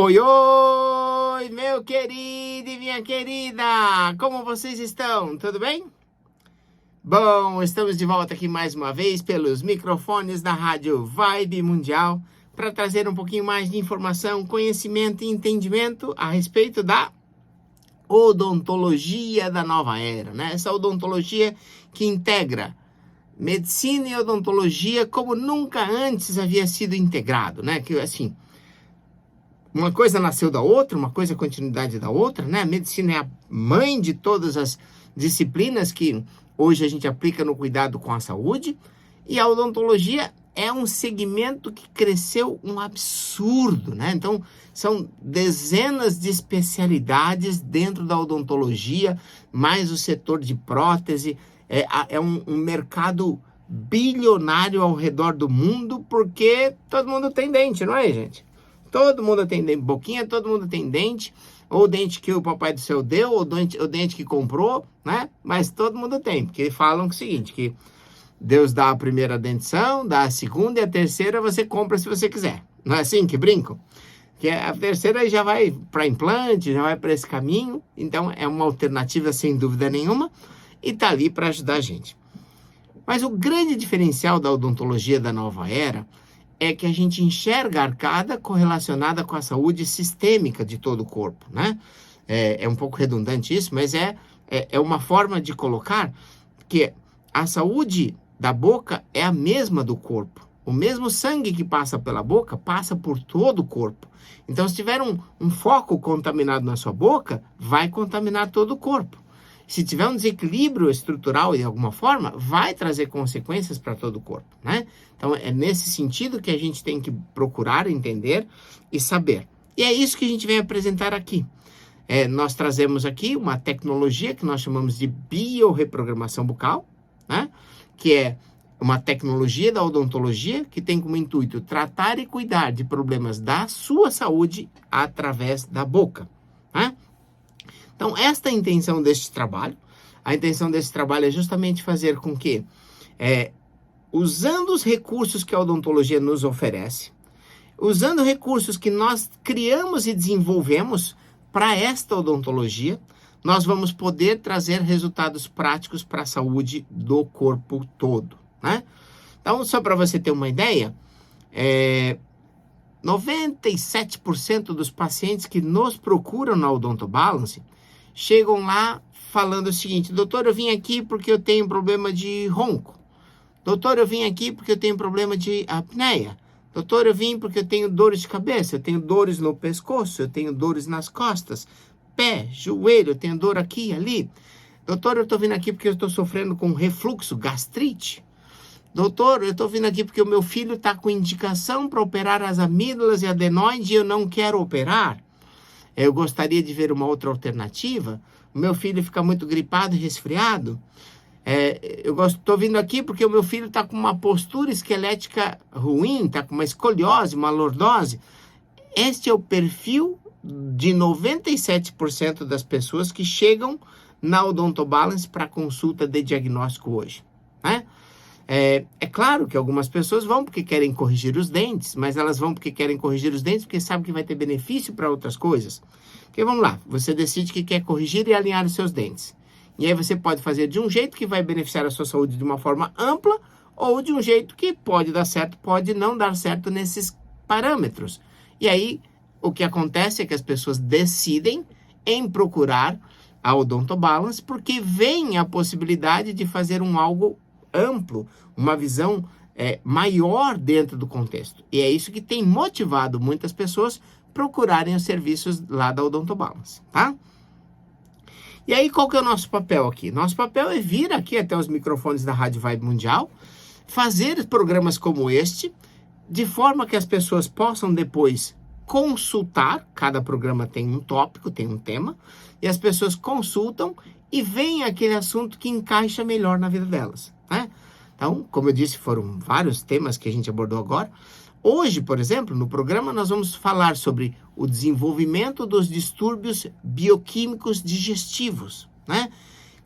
Oi, oi, meu querido e minha querida! Como vocês estão? Tudo bem? Bom, estamos de volta aqui mais uma vez pelos microfones da Rádio Vibe Mundial para trazer um pouquinho mais de informação, conhecimento e entendimento a respeito da odontologia da nova era, né? Essa odontologia que integra medicina e odontologia como nunca antes havia sido integrado, né? Que assim, uma coisa nasceu da outra, uma coisa é continuidade da outra, né? A medicina é a mãe de todas as disciplinas que hoje a gente aplica no cuidado com a saúde, e a odontologia é um segmento que cresceu um absurdo, né? Então, são dezenas de especialidades dentro da odontologia, mais o setor de prótese, é um mercado bilionário ao redor do mundo, porque todo mundo tem dente, não é, gente? Todo mundo tem boquinha, todo mundo tem dente, ou dente que o papai do céu deu, ou dente que comprou, né? Mas todo mundo tem, porque falam que é o seguinte, que Deus dá a primeira dentição, dá a segunda e a terceira você compra se você quiser. Não é assim que brincam? Que a terceira já vai para implante, já vai para esse caminho, então é uma alternativa sem dúvida nenhuma e tá ali para ajudar a gente. Mas o grande diferencial da odontologia da nova era é que a gente enxerga a arcada correlacionada com a saúde sistêmica de todo o corpo, né? É um pouco redundante isso, mas é uma forma de colocar que a saúde da boca é a mesma do corpo. O mesmo sangue que passa pela boca passa por todo o corpo. Então, se tiver um foco contaminado na sua boca, vai contaminar todo o corpo. Se tiver um desequilíbrio estrutural de alguma forma, vai trazer consequências para todo o corpo, né? Então, é nesse sentido que a gente tem que procurar entender e saber. E é isso que a gente vem apresentar aqui. Nós trazemos aqui uma tecnologia que nós chamamos de biorreprogramação bucal, né? Que é uma tecnologia da odontologia que tem como intuito tratar e cuidar de problemas da sua saúde através da boca, né? Então, esta é a intenção deste trabalho. A intenção desse trabalho é justamente fazer com que, usando os recursos que a odontologia nos oferece, usando recursos que nós criamos e desenvolvemos para esta odontologia, nós vamos poder trazer resultados práticos para a saúde do corpo todo, né? Então, só para você ter uma ideia, 97% dos pacientes que nos procuram na Odonto Balance chegam lá falando o seguinte: doutor, eu vim aqui porque eu tenho problema de ronco. Doutor, eu vim aqui porque eu tenho problema de apneia. Doutor, eu vim porque eu tenho dores de cabeça, eu tenho dores no pescoço, eu tenho dores nas costas, pé, joelho, eu tenho dor aqui e ali. Doutor, eu estou vindo aqui porque eu estou sofrendo com refluxo, gastrite. Doutor, eu estou vindo aqui porque o meu filho está com indicação para operar as amígdalas e adenoide e eu não quero operar. Eu gostaria de ver uma outra alternativa. O meu filho fica muito gripado e resfriado. Eu estou vindo aqui porque o meu filho está com uma postura esquelética ruim, está com uma escoliose, uma lordose. Este é o perfil de 97% das pessoas que chegam na Odonto Balance para consulta de diagnóstico hoje, né? É claro que algumas pessoas vão porque querem corrigir os dentes, mas elas vão porque querem corrigir os dentes porque sabem que vai ter benefício para outras coisas. Porque vamos lá, você decide que quer corrigir e alinhar os seus dentes. E aí você pode fazer de um jeito que vai beneficiar a sua saúde de uma forma ampla, ou de um jeito que pode dar certo, pode não dar certo nesses parâmetros. E aí, o que acontece é que as pessoas decidem em procurar a Odonto Balance porque veem a possibilidade de fazer algo amplo, uma visão maior dentro do contexto. E é isso que tem motivado muitas pessoas procurarem os serviços lá da Odonto Balance, tá? E aí, qual que é o nosso papel aqui? Nosso papel é vir aqui até os microfones da Rádio Vibe Mundial, fazer programas como este, de forma que as pessoas possam depois consultar, cada programa tem um tópico, tem um tema, e as pessoas consultam e veem aquele assunto que encaixa melhor na vida delas, né? Então, como eu disse, foram vários temas que a gente abordou agora. Hoje, por exemplo, no programa nós vamos falar sobre o desenvolvimento dos distúrbios bioquímicos digestivos, né?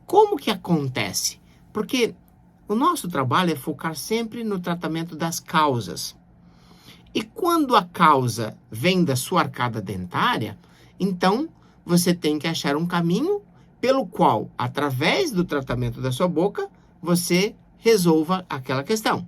Como que acontece? Porque o nosso trabalho é focar sempre no tratamento das causas. E quando a causa vem da sua arcada dentária, então você tem que achar um caminho pelo qual, através do tratamento da sua boca, você resolva aquela questão.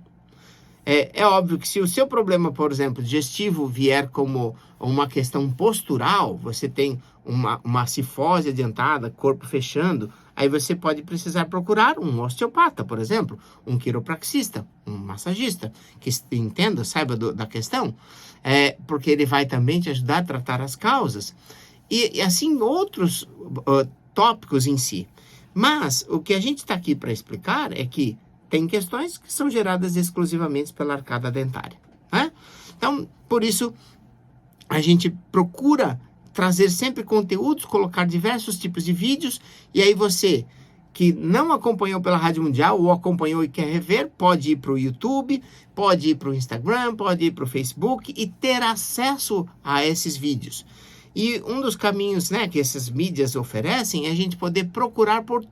É óbvio que se o seu problema, por exemplo, digestivo vier como uma questão postural, você tem uma cifose adiantada, corpo fechando, aí você pode precisar procurar um osteopata, por exemplo, um quiropraxista, um massagista, que entenda, saiba da questão, porque ele vai também te ajudar a tratar as causas. E assim, outros tópicos em si. Mas o que a gente está aqui para explicar é que tem questões que são geradas exclusivamente pela arcada dentária, né? Então, por isso, a gente procura trazer sempre conteúdos, colocar diversos tipos de vídeos, e aí você que não acompanhou pela Rádio Mundial ou acompanhou e quer rever, pode ir para o YouTube, pode ir para o Instagram, pode ir para o Facebook e ter acesso a esses vídeos. E um dos caminhos, né, que essas mídias oferecem é a gente poder procurar por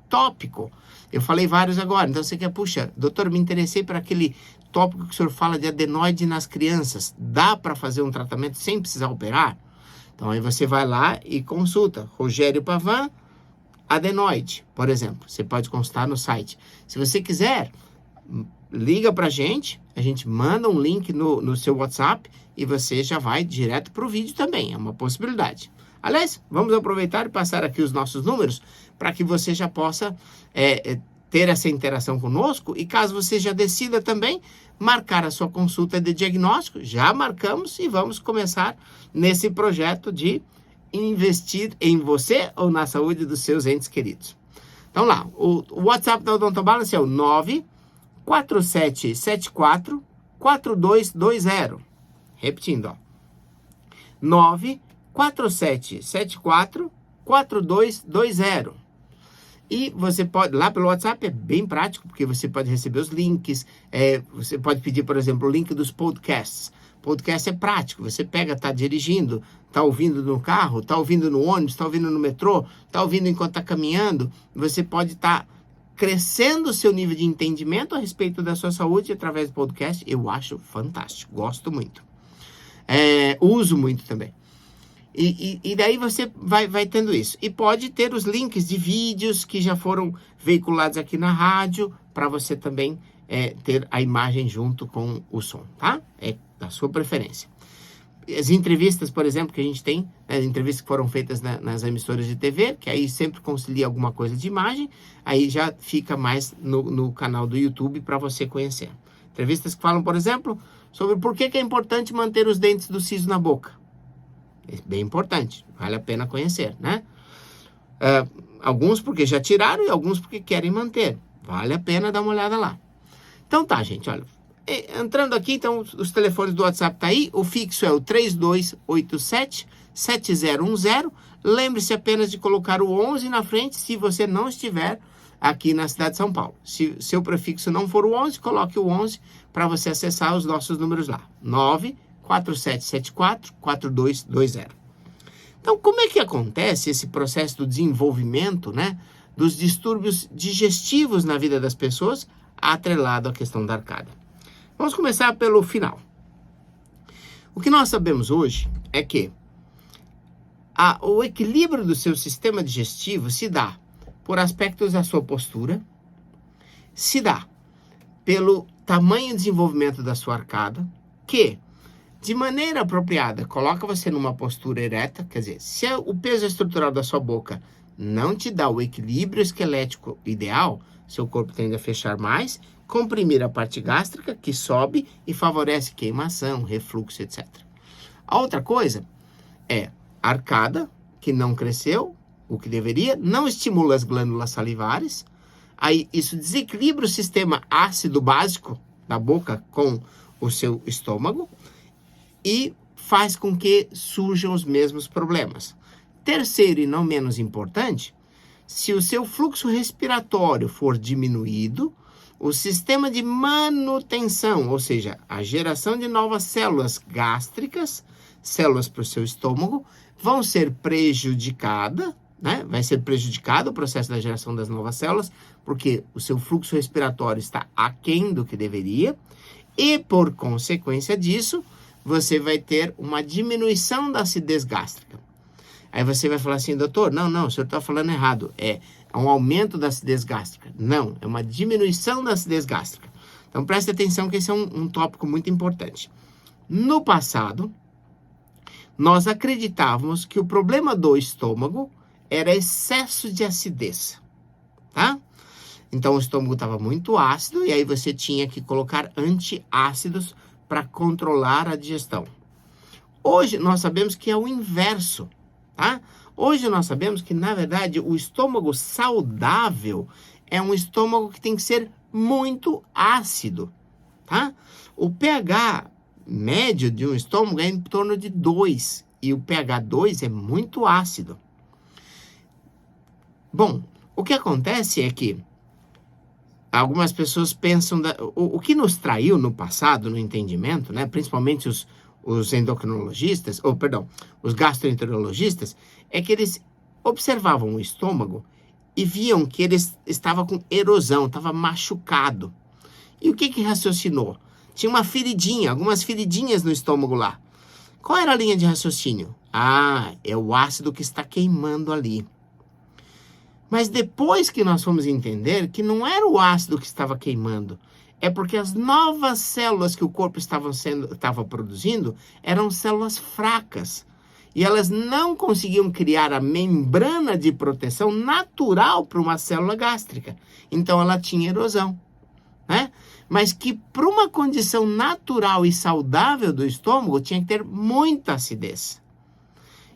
tópico. Eu falei vários agora, então você quer, puxa, doutor, me interessei por aquele tópico que o senhor fala de adenoide nas crianças. Dá para fazer um tratamento sem precisar operar? Então aí você vai lá e consulta. Rogério Pavan, adenoide, por exemplo. Você pode consultar no site. Se você quiser, liga para a gente manda um link no seu WhatsApp e você já vai direto para o vídeo também. É uma possibilidade. Aliás, vamos aproveitar e passar aqui os nossos números para que você já possa ter essa interação conosco e caso você já decida também marcar a sua consulta de diagnóstico, já marcamos e vamos começar nesse projeto de investir em você ou na saúde dos seus entes queridos. Então lá, o WhatsApp da Odonto Balance é o 94774 4220. Repetindo, ó. 94774 4220. E você pode, lá pelo WhatsApp é bem prático, porque você pode receber os links, você pode pedir, por exemplo, o link dos podcasts. Podcast é prático, você pega, tá dirigindo, tá ouvindo no carro, tá ouvindo no ônibus, tá ouvindo no metrô, tá ouvindo enquanto tá caminhando, você pode estar crescendo o seu nível de entendimento a respeito da sua saúde através do podcast. Eu acho fantástico, gosto muito. Uso muito também. E daí você vai tendo isso. E pode ter os links de vídeos que já foram veiculados aqui na rádio, para você também ter a imagem junto com o som, tá? É da sua preferência. As entrevistas, por exemplo, que a gente tem, as entrevistas que foram feitas nas emissoras de TV, que aí sempre concilia alguma coisa de imagem, aí já fica mais no canal do YouTube para você conhecer. Entrevistas que falam, por exemplo, sobre por que é importante manter os dentes do siso na boca. É bem importante, vale a pena conhecer, né? Alguns porque já tiraram e alguns porque querem manter. Vale a pena dar uma olhada lá. Então tá, gente, olha. Entrando aqui, então, os telefones do WhatsApp tá aí. O fixo é o 3287-7010. Lembre-se apenas de colocar o 11 na frente se você não estiver aqui na cidade de São Paulo. Se seu prefixo não for o 11, coloque o 11 para você acessar os nossos números lá. 94774-4220. Então, como é que acontece esse processo do desenvolvimento, né, dos distúrbios digestivos na vida das pessoas, atrelado à questão da arcada? Vamos começar pelo final. O que nós sabemos hoje é que o equilíbrio do seu sistema digestivo se dá por aspectos da sua postura, se dá pelo tamanho e desenvolvimento da sua arcada, que, de maneira apropriada, coloca você numa postura ereta, quer dizer, se o peso estrutural da sua boca não te dá o equilíbrio esquelético ideal, seu corpo tende a fechar mais, comprimir a parte gástrica, que sobe e favorece queimação, refluxo, etc. A outra coisa é a arcada, que não cresceu, o que deveria, não estimula as glândulas salivares, aí isso desequilibra o sistema ácido básico da boca com o seu estômago e faz com que surjam os mesmos problemas. Terceiro e não menos importante, se o seu fluxo respiratório for diminuído, o sistema de manutenção, ou seja, a geração de novas células gástricas, células para o seu estômago, vão ser prejudicadas, né? Vai ser prejudicado o processo da geração das novas células, porque o seu fluxo respiratório está aquém do que deveria, e por consequência disso, você vai ter uma diminuição da acidez gástrica. Aí você vai falar assim, doutor, não, o senhor está falando errado. É um aumento da acidez gástrica. Não, é uma diminuição da acidez gástrica. Então, preste atenção que esse é um tópico muito importante. No passado, nós acreditávamos que o problema do estômago era excesso de acidez, tá? Então, o estômago estava muito ácido e aí você tinha que colocar antiácidos para controlar a digestão. Hoje, nós sabemos que é o inverso, tá? Hoje, nós sabemos que, na verdade, o estômago saudável é um estômago que tem que ser muito ácido, tá? O pH médio de um estômago é em torno de 2 e o pH 2 é muito ácido. Bom, o que acontece é que algumas pessoas pensam... O que nos traiu no passado, no entendimento, né, principalmente os endocrinologistas, os gastroenterologistas, é que eles observavam o estômago e viam que ele estava com erosão, estava machucado. E o que raciocinou? Tinha uma feridinha, algumas feridinhas no estômago lá. Qual era a linha de raciocínio? Ah, é o ácido que está queimando ali. Mas depois que nós fomos entender que não era o ácido que estava queimando, é porque as novas células que o corpo estava produzindo eram células fracas. E elas não conseguiam criar a membrana de proteção natural para uma célula gástrica. Então ela tinha erosão, né? Mas que para uma condição natural e saudável do estômago tinha que ter muita acidez.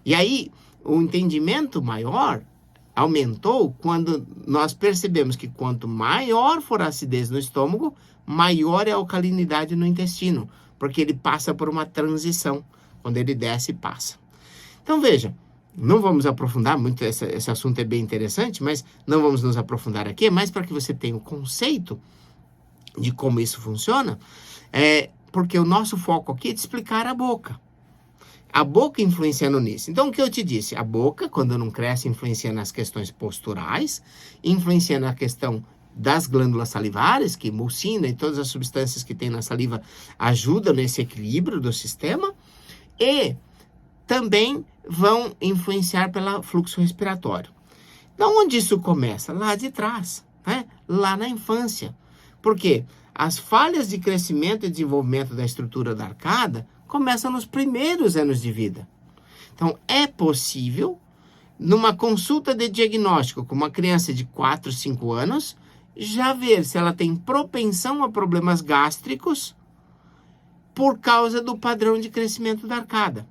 E aí o entendimento maior aumentou quando nós percebemos que quanto maior for a acidez no estômago, maior é a alcalinidade no intestino, porque ele passa por uma transição. Quando ele desce, passa. Então, veja, não vamos aprofundar muito, esse assunto é bem interessante, mas não vamos nos aprofundar aqui, é mais para que você tenha um conceito de como isso funciona, porque o nosso foco aqui é de explicar a boca. A boca influenciando nisso. Então, o que eu te disse? A boca, quando não cresce, influencia nas questões posturais, influencia na questão das glândulas salivares, que mucina e todas as substâncias que tem na saliva ajudam nesse equilíbrio do sistema, e também vão influenciar pelo fluxo respiratório. Então, onde isso começa? Lá de trás, né? Lá na infância. Por quê? As falhas de crescimento e desenvolvimento da estrutura da arcada começam nos primeiros anos de vida. Então, é possível, numa consulta de diagnóstico com uma criança de 4, 5 anos, já ver se ela tem propensão a problemas gástricos por causa do padrão de crescimento da arcada.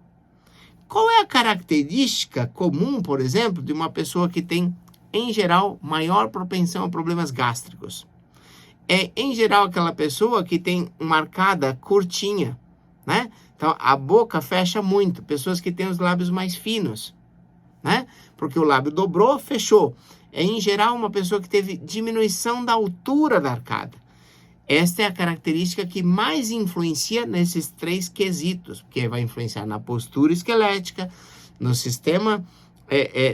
Qual é a característica comum, por exemplo, de uma pessoa que tem, em geral, maior propensão a problemas gástricos? É, em geral, aquela pessoa que tem uma arcada curtinha, né? Então, a boca fecha muito. Pessoas que têm os lábios mais finos, né? Porque o lábio dobrou, fechou. É, em geral, uma pessoa que teve diminuição da altura da arcada. Esta é a característica que mais influencia nesses 3 quesitos, porque vai influenciar na postura esquelética, no sistema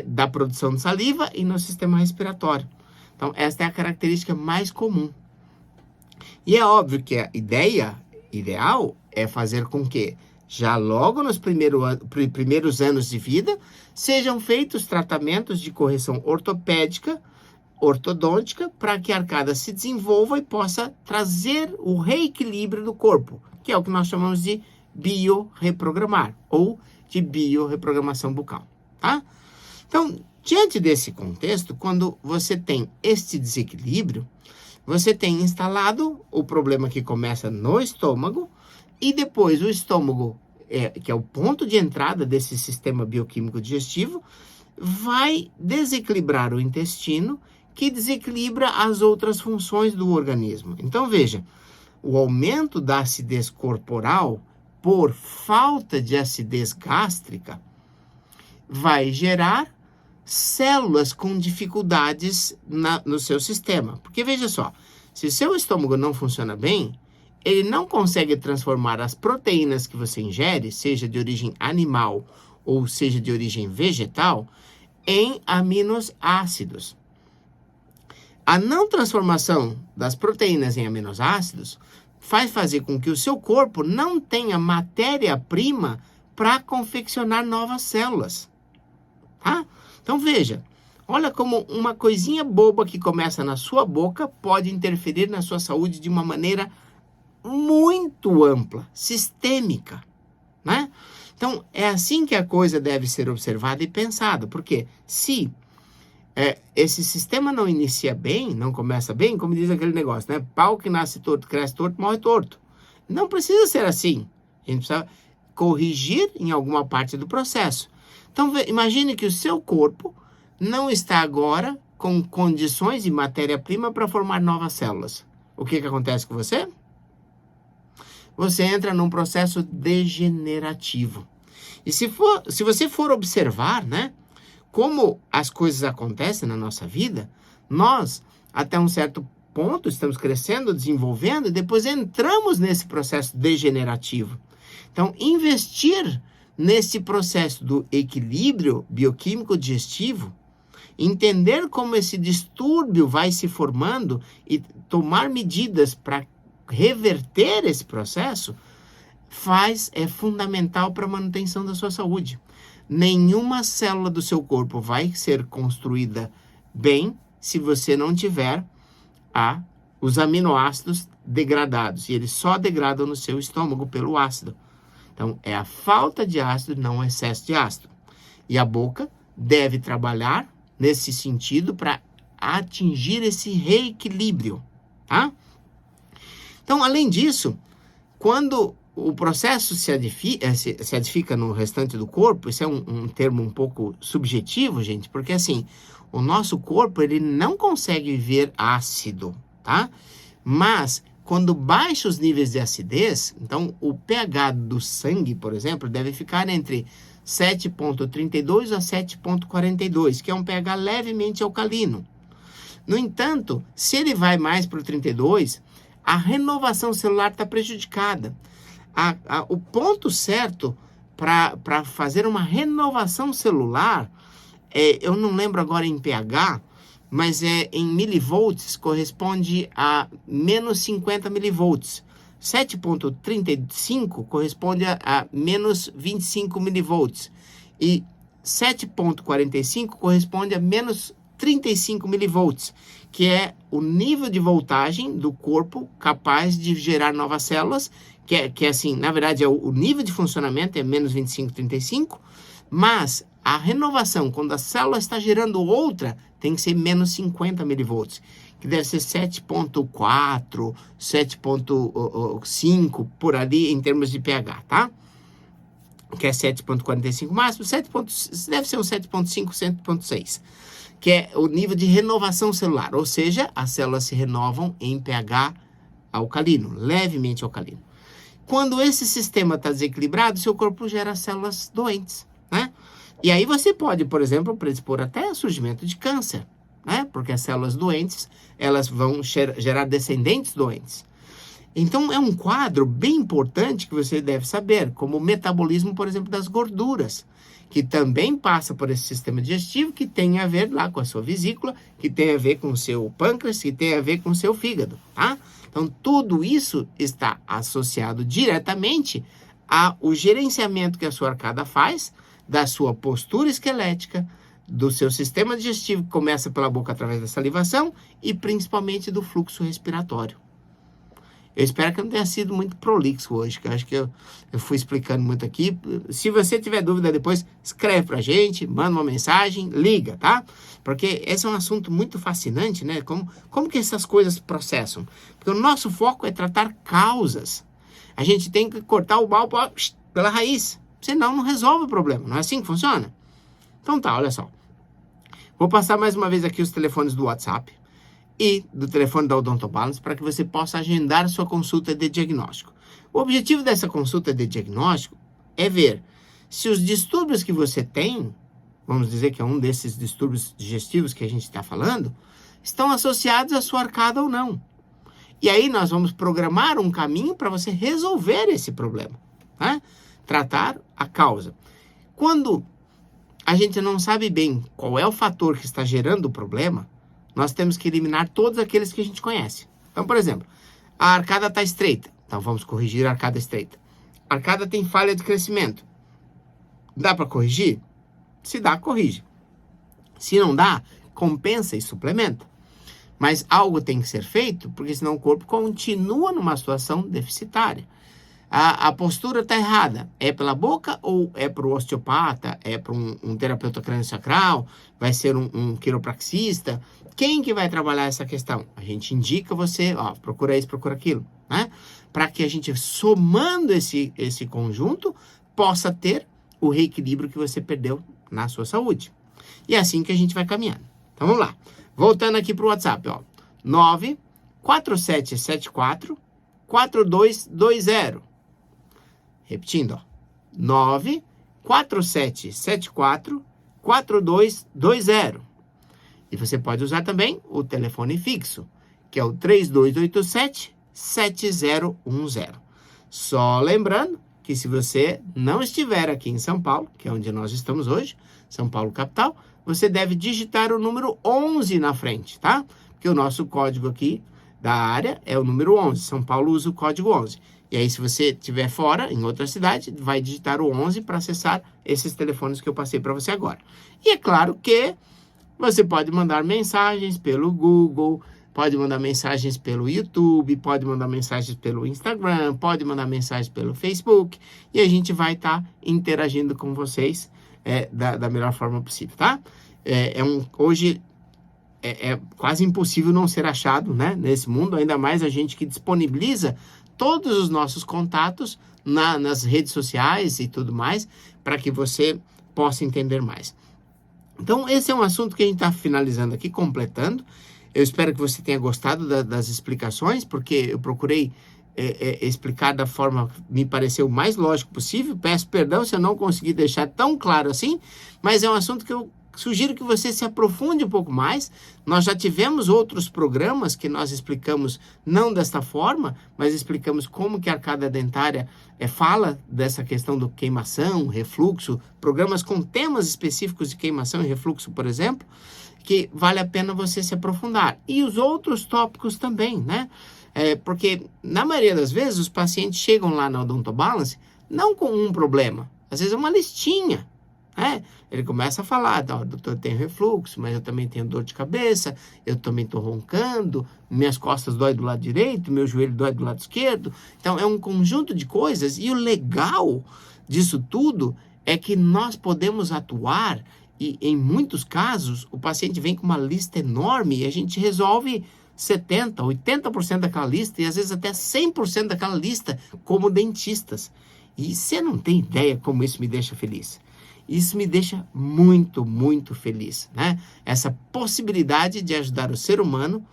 da produção de saliva e no sistema respiratório. Então, esta é a característica mais comum. E é óbvio que a ideia ideal é fazer com que, já logo nos primeiros anos de vida, sejam feitos tratamentos de correção ortopédica, ortodôntica, para que a arcada se desenvolva e possa trazer o reequilíbrio do corpo, que é o que nós chamamos de biorreprogramar, ou de biorreprogramação bucal, tá? Então, diante desse contexto, quando você tem este desequilíbrio, você tem instalado o problema que começa no estômago, e depois o estômago, que é o ponto de entrada desse sistema bioquímico digestivo, vai desequilibrar o intestino, que desequilibra as outras funções do organismo. Então, veja, o aumento da acidez corporal por falta de acidez gástrica vai gerar células com dificuldades no seu sistema. Porque, veja só, se seu estômago não funciona bem, ele não consegue transformar as proteínas que você ingere, seja de origem animal ou seja de origem vegetal, em aminoácidos. A não transformação das proteínas em aminoácidos faz fazer com que o seu corpo não tenha matéria-prima para confeccionar novas células, tá? Então veja, olha como uma coisinha boba que começa na sua boca pode interferir na sua saúde de uma maneira muito ampla, sistêmica, né? Então é assim que a coisa deve ser observada e pensada, porque se esse sistema não inicia bem, não começa bem, como diz aquele negócio, né? Pau que nasce torto, cresce torto, morre torto. Não precisa ser assim. A gente precisa corrigir em alguma parte do processo. Então, imagine que o seu corpo não está agora com condições e matéria-prima para formar novas células. O que acontece com você? Você entra num processo degenerativo. E se você for observar, né? Como as coisas acontecem na nossa vida, nós, até um certo ponto, estamos crescendo, desenvolvendo, e depois entramos nesse processo degenerativo. Então, investir nesse processo do equilíbrio bioquímico digestivo, entender como esse distúrbio vai se formando e tomar medidas para reverter esse processo, é fundamental para a manutenção da sua saúde. Nenhuma célula do seu corpo vai ser construída bem se você não tiver os aminoácidos degradados. E eles só degradam no seu estômago pelo ácido. Então, é a falta de ácido, não o excesso de ácido. E a boca deve trabalhar nesse sentido para atingir esse reequilíbrio, tá? Então, além disso, quando o processo se edifica no restante do corpo, isso é um termo um pouco subjetivo, gente, porque assim, o nosso corpo, ele não consegue viver ácido, tá? Mas, quando baixa os níveis de acidez, então o pH do sangue, por exemplo, deve ficar entre 7,32 a 7,42, que é um pH levemente alcalino. No entanto, se ele vai mais para o 32, a renovação celular está prejudicada. O ponto certo para fazer uma renovação celular, eu não lembro agora em pH, mas em milivolts, corresponde a menos 50 milivolts. 7,35 corresponde a menos 25 milivolts. E 7,45 corresponde a menos 35 milivolts, que é o nível de voltagem do corpo capaz de gerar novas células, que é assim, na verdade, o nível de funcionamento é menos 25, 35, mas a renovação, quando a célula está gerando outra, tem que ser menos 50 milivolts, que deve ser 7,4, 7,5, por ali, em termos de pH, tá? Que é 7,45 máximo, deve ser um 7,5, 7,6, que é o nível de renovação celular, ou seja, as células se renovam em pH alcalino, levemente alcalino. Quando esse sistema está desequilibrado, seu corpo gera células doentes, né? E aí você pode, por exemplo, predispor até surgimento de câncer, né? Porque as células doentes, elas vão gerar descendentes doentes. Então, é um quadro bem importante que você deve saber, como o metabolismo, por exemplo, das gorduras, que também passa por esse sistema digestivo, que tem a ver lá com a sua vesícula, que tem a ver com o seu pâncreas, que tem a ver com o seu fígado, tá? Então, tudo isso está associado diretamente ao gerenciamento que a sua arcada faz, da sua postura esquelética, do seu sistema digestivo, que começa pela boca através da salivação, e principalmente do fluxo respiratório. Eu espero que não tenha sido muito prolixo hoje, que eu acho que eu fui explicando muito aqui. Se você tiver dúvida depois, escreve pra gente, manda uma mensagem, liga, tá? Porque esse é um assunto muito fascinante, né? Como que essas coisas processam? Porque o nosso foco é tratar causas. A gente tem que cortar o mal pela raiz, senão não resolve o problema. Não é assim que funciona? Então tá, olha só. Vou passar mais uma vez aqui os telefones do WhatsApp e do telefone da Odonto Balance para que você possa agendar sua consulta de diagnóstico. O objetivo dessa consulta de diagnóstico é ver se os distúrbios que você tem, vamos dizer que é um desses distúrbios digestivos que a gente está falando, estão associados à sua arcada ou não. E aí nós vamos programar um caminho para você resolver esse problema, né? Tratar a causa. Quando a gente não sabe bem qual é o fator que está gerando o problema, nós temos que eliminar todos aqueles que a gente conhece. Então, por exemplo, A arcada está estreita. Então vamos corrigir a arcada estreita. A arcada tem falha de crescimento. Dá para corrigir? Se dá, corrige. Se não dá, compensa e suplementa. Mas algo tem que ser feito, porque senão o corpo continua numa situação deficitária. A postura está errada. É pela boca ou é para o osteopata? É para um terapeuta crânio-sacral? Vai ser um quiropraxista? Quem que vai trabalhar essa questão? A gente indica você, procura isso, procura aquilo, né? Para que a gente, somando esse conjunto, possa ter o reequilíbrio que você perdeu na sua saúde. E é assim que a gente vai caminhando. Então vamos lá. Voltando aqui para o WhatsApp, 94774-4220. Repetindo, 94774-4220. E você pode usar também o telefone fixo, que é o 3287-7010. Só lembrando que se você não estiver aqui em São Paulo, que é onde nós estamos hoje, São Paulo capital, você deve digitar o número 11 na frente, tá? Porque o nosso código aqui da área é o número 11. São Paulo usa o código 11. E aí, se você estiver fora, em outra cidade, vai digitar o 11 para acessar esses telefones que eu passei para você agora. E é claro que você pode mandar mensagens pelo Google, pode mandar mensagens pelo YouTube, pode mandar mensagens pelo Instagram, pode mandar mensagens pelo Facebook, e a gente vai estar interagindo com vocês da melhor forma possível, tá? Hoje é quase impossível não ser achado, né, nesse mundo, ainda mais a gente que disponibiliza todos os nossos contatos nas redes sociais e tudo mais, para que você possa entender mais. Então, esse é um assunto que a gente está finalizando aqui, completando. Eu espero que você tenha gostado das explicações, porque eu procurei explicar da forma que me pareceu mais lógico possível. Peço perdão se eu não consegui deixar tão claro assim, mas é um assunto que eu sugiro que você se aprofunde um pouco mais. Nós já tivemos outros programas que nós explicamos não desta forma, mas explicamos como que a arcada dentária fala dessa questão do queimação, refluxo, programas com temas específicos de queimação e refluxo, por exemplo, que vale a pena você se aprofundar. E os outros tópicos também, né? Porque na maioria das vezes os pacientes chegam lá na Odonto Balance não com um problema, às vezes é uma listinha. Ele começa a falar, doutor, eu tenho refluxo, mas eu também tenho dor de cabeça, eu também estou roncando, minhas costas dói do lado direito, meu joelho dói do lado esquerdo. Então, é um conjunto de coisas, e o legal disso tudo é que nós podemos atuar, e em muitos casos, o paciente vem com uma lista enorme, e a gente resolve 70%, 80% daquela lista, e às vezes até 100% daquela lista, como dentistas. E você não tem ideia como isso me deixa feliz. Isso me deixa muito, muito feliz, né? Essa possibilidade de ajudar o ser humano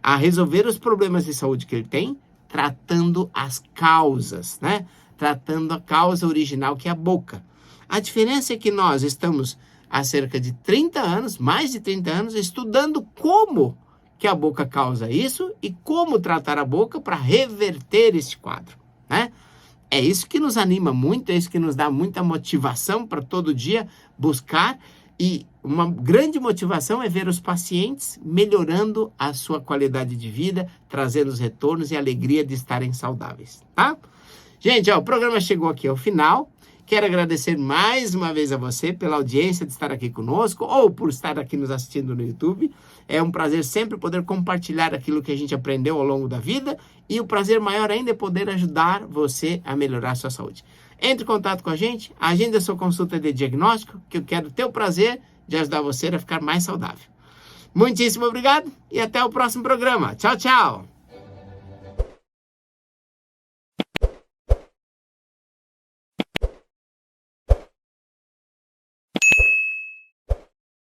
a resolver os problemas de saúde que ele tem, tratando as causas, né? Tratando a causa original, que é a boca. A diferença é que nós estamos há cerca de 30 anos, mais de 30 anos, estudando como que a boca causa isso e como tratar a boca para reverter esse quadro, né? É isso que nos anima muito, é isso que nos dá muita motivação para todo dia buscar, e uma grande motivação é ver os pacientes melhorando a sua qualidade de vida, trazendo os retornos e a alegria de estarem saudáveis, tá? Gente, o programa chegou aqui ao final. Quero agradecer mais uma vez a você pela audiência de estar aqui conosco ou por estar aqui nos assistindo no YouTube. É um prazer sempre poder compartilhar aquilo que a gente aprendeu ao longo da vida, e o prazer maior ainda é poder ajudar você a melhorar a sua saúde. Entre em contato com a gente, agende a sua consulta de diagnóstico, que eu quero ter o prazer de ajudar você a ficar mais saudável. Muitíssimo obrigado e até o próximo programa. Tchau, tchau!